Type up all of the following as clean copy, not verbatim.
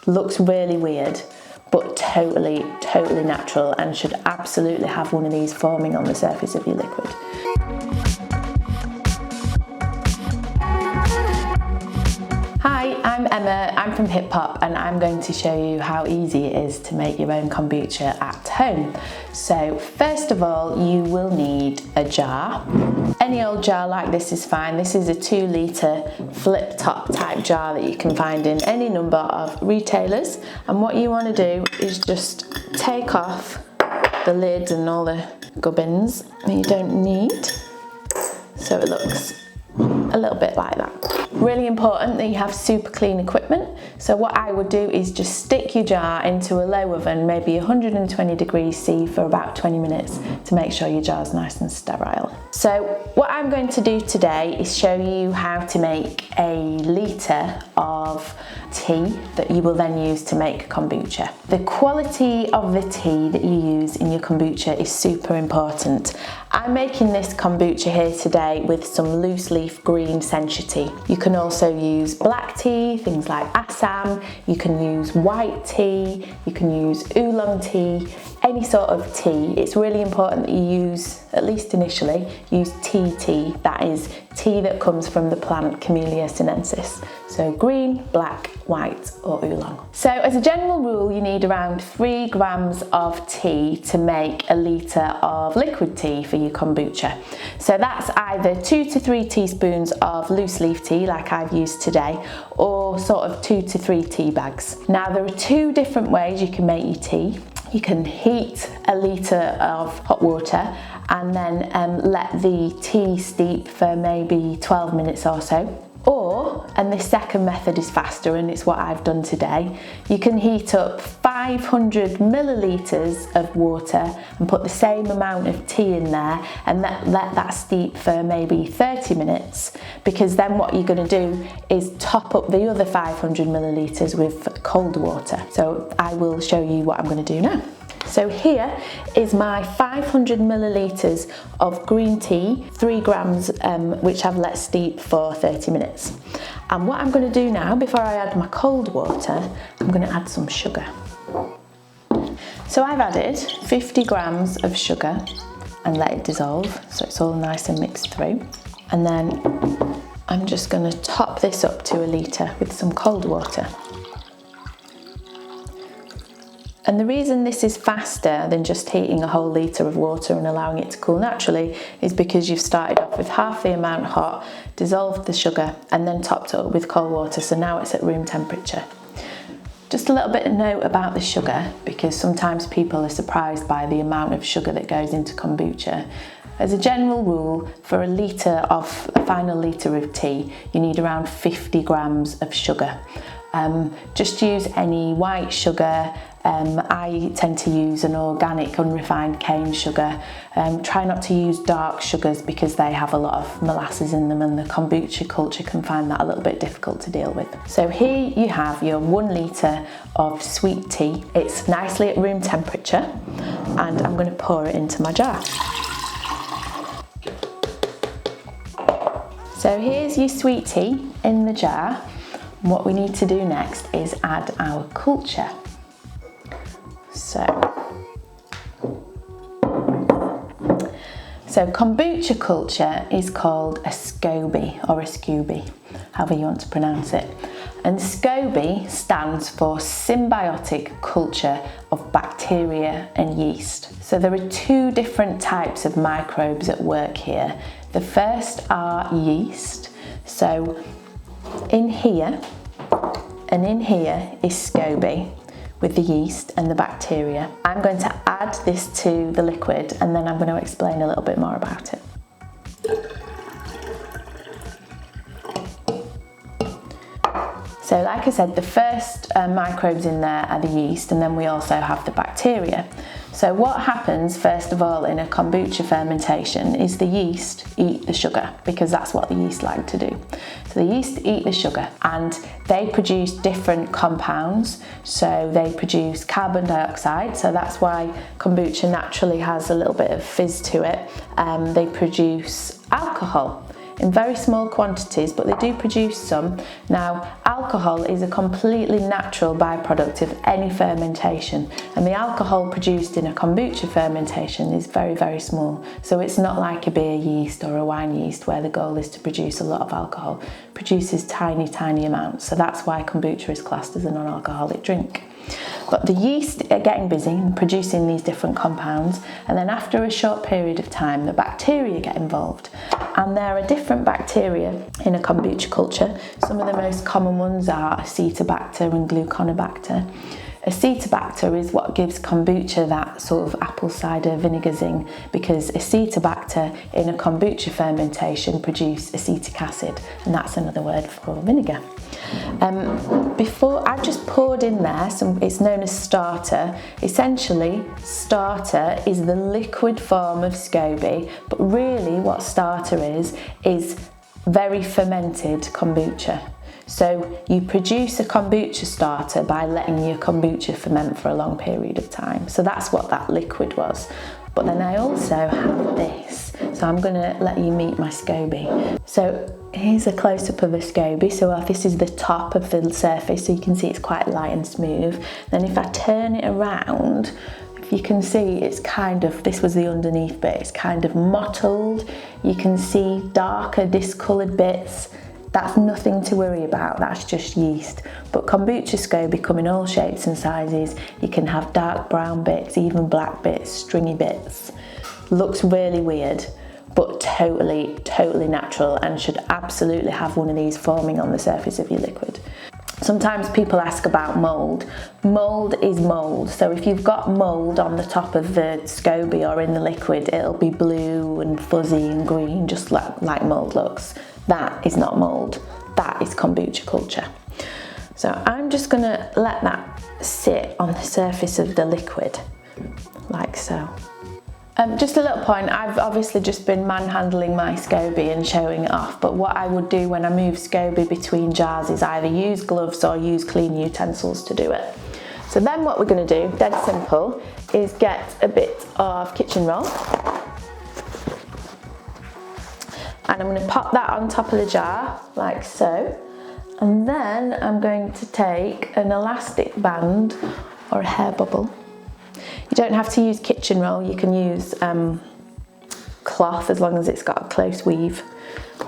Looks really weird, but totally natural, and should absolutely have one of these forming on the surface of your liquid. Hi, I'm Emma, I'm from Hip Hop, and I'm going to show you how easy it is to make your own kombucha at home. So first of all, you will need a jar. Any old jar like this is fine. This is a 2 litre flip top type jar that you can find in any number of retailers. And what you want to do is just take off the lid and all the gubbins that you don't need, so it looks a little bit like that. Really important that you have super clean equipment. So what I would do is just stick your jar into a low oven, maybe 120 degrees C for about 20 minutes to make sure your jar's nice and sterile. So what I'm going to do today is show you how to make a litre of tea that you will then use to make kombucha. The quality of the tea that you use in your kombucha is super important. I'm making this kombucha here today with some loose leaf green sencha tea. You can also use black tea, things like Assam, you can use white tea, you can use oolong tea, any sort of tea. It's really important that you use, at least initially, use tea, that is tea that comes from the plant Camellia sinensis. So green, black, white or oolong. So as a general rule, you need around 3 grams of tea to make a litre of liquid tea for your kombucha. So that's either 2 to 3 teaspoons of loose leaf tea like I've used today, or sort of 2 to 3 tea bags. Now there are 2 different ways you can make your tea. You can heat a litre of hot water and then let the tea steep for maybe 12 minutes or so. Or, and this second method is faster and it's what I've done today, you can heat up 500 millilitres of water and put the same amount of tea in there and let that steep for maybe 30 minutes, because then what you're going to do is top up the other 500 millilitres with cold water. So I will show you what I'm going to do now. So here is my 500 millilitres of green tea, 3 grams, which I've let steep for 30 minutes. And what I'm going to do now, before I add my cold water, I'm going to add some sugar. So I've added 50 grams of sugar and let it dissolve, so it's all nice and mixed through. And then I'm just going to top this up to a litre with some cold water. And the reason this is faster than just heating a whole litre of water and allowing it to cool naturally is because you've started off with half the amount hot, dissolved the sugar and then topped it up with cold water, so now it's at room temperature. Just a little bit of note about the sugar, because sometimes people are surprised by the amount of sugar that goes into kombucha. As a general rule, for a final litre of tea, you need around 50 grams of sugar. Just use any white sugar. I tend to use an organic unrefined cane sugar. Try not to use dark sugars because they have a lot of molasses in them and the kombucha culture can find that a little bit difficult to deal with. So here you have your 1 litre of sweet tea. It's nicely at room temperature and I'm going to pour it into my jar. So here's your sweet tea in the jar. What we need to do next is add our culture. So kombucha culture is called a scoby or a scoby, however you want to pronounce it. And scoby stands for symbiotic culture of bacteria and yeast. So there are 2 different types of microbes at work here. The first are yeast. So in here and in here is scoby with the yeast and the bacteria. I'm going to add this to the liquid and then I'm going to explain a little bit more about it. So like I said, the first microbes in there are the yeast, and then we also have the bacteria. So what happens first of all in a kombucha fermentation is the yeast eat the sugar, because that's what the yeast like to do. So the yeast eat the sugar and they produce different compounds. So they produce carbon dioxide, so that's why kombucha naturally has a little bit of fizz to it. They produce alcohol in very small quantities, but they do produce some. Now, alcohol is a completely natural byproduct of any fermentation, and the alcohol produced in a kombucha fermentation is very, very small. So it's not like a beer yeast or a wine yeast where the goal is to produce a lot of alcohol. It produces tiny, tiny amounts. So that's why kombucha is classed as a non-alcoholic drink. But the yeast are getting busy and producing these different compounds, and then after a short period of time the bacteria get involved, and there are different bacteria in a kombucha culture. Some of the most common ones are Acetobacter and Gluconobacter. Acetobacter is what gives kombucha that sort of apple cider vinegar zing, because Acetobacter in a kombucha fermentation produce acetic acid, and that's another word for vinegar. Before I've just poured in there some, it's known as starter. Essentially, starter is the liquid form of scoby, but really what starter is very fermented kombucha. So you produce a kombucha starter by letting your kombucha ferment for a long period of time. So that's what that liquid was. But then I also have this. So I'm going to let you meet my scoby. So here's a close-up of a scoby. So this is the top of the surface, so you can see it's quite light and smooth. Then if I turn it around, if you can see, it's kind of, this was the underneath bit, it's kind of mottled. You can see darker discoloured bits. That's nothing to worry about, that's just yeast. But kombucha scoby come in all shapes and sizes. You can have dark brown bits, even black bits, stringy bits. Looks really weird, but totally, totally natural, and should absolutely have one of these forming on the surface of your liquid. Sometimes people ask about mould. Mould is mould, so if you've got mould on the top of the scoby or in the liquid, it'll be blue and fuzzy and green, just like mould looks. That is not mould, that is kombucha culture. So I'm just gonna let that sit on the surface of the liquid, like so. Just a little point, I've obviously just been manhandling my SCOBY and showing it off, but what I would do when I move SCOBY between jars is either use gloves or use clean utensils to do it. So then what we're going to do, dead simple, is get a bit of kitchen roll. And I'm going to pop that on top of the jar, like so. And then I'm going to take an elastic band or a hair bubble. You don't have to use kitchen roll, you can use cloth as long as it's got a close weave.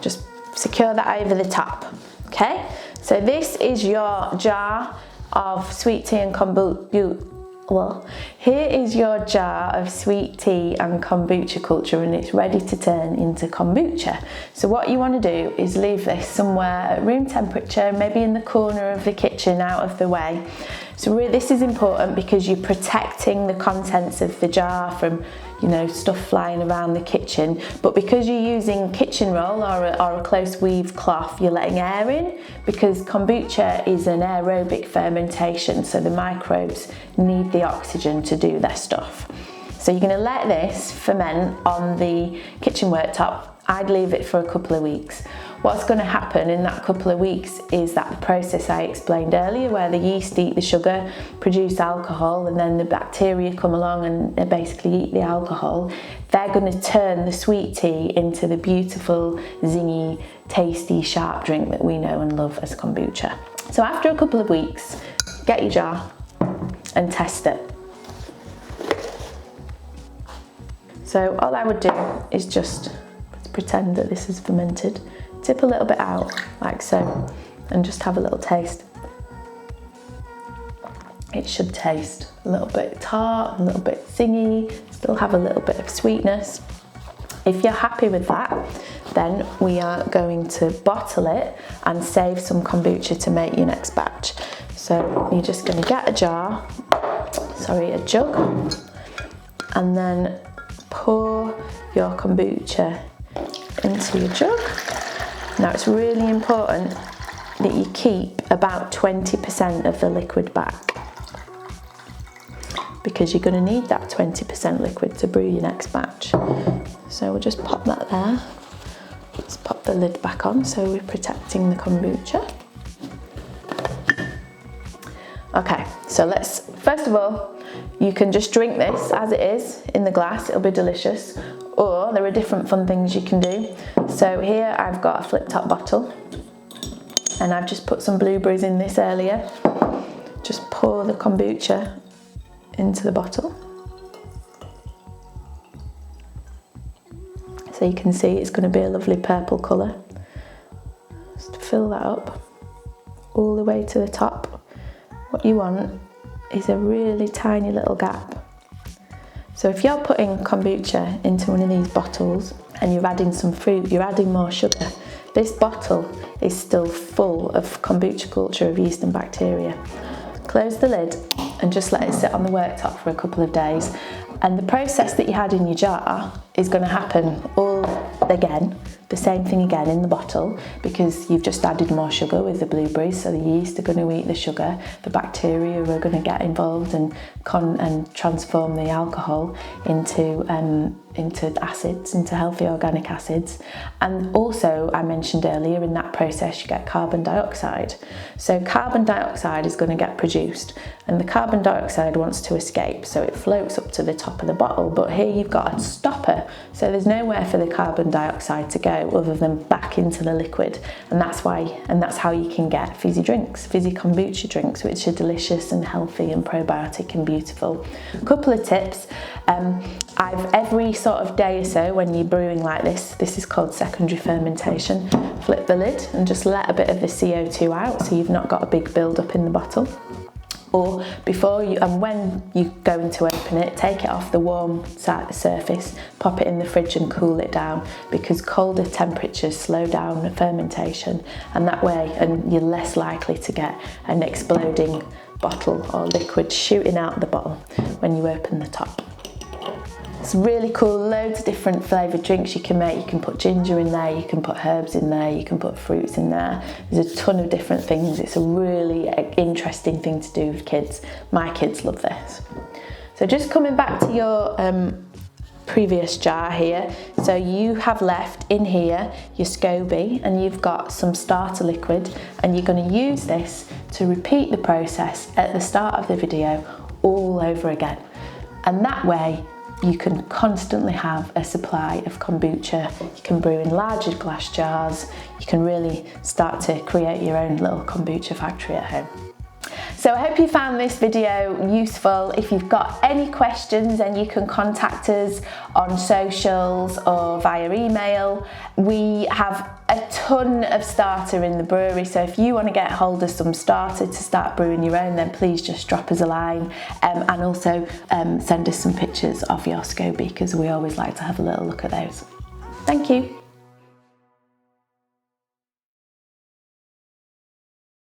Just secure that over the top, okay? So this is your jar of sweet tea and kombucha. Well, here is your jar of sweet tea and kombucha culture, and it's ready to turn into kombucha. So what you want to do is leave this somewhere at room temperature, maybe in the corner of the kitchen out of the way. So this is important because you're protecting the contents of the jar from, you know, stuff flying around the kitchen. But because you're using kitchen roll or a close weave cloth, you're letting air in, because kombucha is an aerobic fermentation, so the microbes need the oxygen to do their stuff. So you're going to let this ferment on the kitchen worktop. I'd leave it for a couple of weeks. What's going to happen in that couple of weeks is that the process I explained earlier, where the yeast eat the sugar, produce alcohol, and then the bacteria come along and they basically eat the alcohol. They're going to turn the sweet tea into the beautiful, zingy, tasty, sharp drink that we know and love as kombucha. So after a couple of weeks, get your jar and test it. So all I would do is just pretend that this is fermented, tip a little bit out like so, and just have a little taste. It should taste a little bit tart, a little bit zingy, still have a little bit of sweetness. If you're happy with that, then we are going to bottle it and save some kombucha to make your next batch. So you're just going to get a jug, and then pour your kombucha into your jug. Now it's really important that you keep about 20% of the liquid back, because you're going to need that 20% liquid to brew your next batch. So we'll just pop that there. Let's pop the lid back on so we're protecting the kombucha. Okay, so first of all, you can just drink this as it is in the glass, it'll be delicious. Or there are different fun things you can do. So here I've got a flip top bottle, and I've just put some blueberries in this earlier. Just pour the kombucha into the bottle. So you can see it's going to be a lovely purple colour. Just fill that up all the way to the top. What you want is a really tiny little gap. So if you're putting kombucha into one of these bottles and you're adding some fruit, you're adding more sugar. This bottle is still full of kombucha culture of yeast and bacteria. Close the lid and just let it sit on the worktop for a couple of days. And the process that you had in your jar is going to happen all again, the same thing again in the bottle, because you've just added more sugar with the blueberries, so the yeast are going to eat the sugar, the bacteria are going to get involved and transform the alcohol into acids, into healthy organic acids. And also, I mentioned earlier, in that process you get carbon dioxide. So carbon dioxide is going to get produced, and the carbon dioxide wants to escape, so it floats up to the top of the bottle, but here you've got a stopper, so there's nowhere for the carbon dioxide to go other than back into the liquid, and that's how you can get fizzy drinks, fizzy kombucha drinks, which are delicious and healthy and probiotic and beautiful. A couple of tips. Every sort of day or so when you're brewing like this is called secondary fermentation. Flip the lid and just let a bit of the CO2 out, so you've not got a big build up in the bottle. Or when you're going to open it, take it off the warm surface, pop it in the fridge and cool it down, because colder temperatures slow down fermentation, and that way you're less likely to get an exploding bottle or liquid shooting out the bottle when you open the top. It's really cool, loads of different flavoured drinks you can make. You can put ginger in there, you can put herbs in there, you can put fruits in there. There's a ton of different things. It's a really interesting thing to do with kids. My kids love this. So just coming back to your previous jar here, so you have left in here your scoby, and you've got some starter liquid, and you're going to use this to repeat the process at the start of the video all over again. And that way you can constantly have a supply of kombucha. You can brew in larger glass jars. You can really start to create your own little kombucha factory at home. So I hope you found this video useful. If you've got any questions, then you can contact us on socials or via email. We have a ton of starter in the brewery, so if you want to get hold of some starter to start brewing your own, then please just drop us a line, and also send us some pictures of your scoby, because we always like to have a little look at those. Thank you.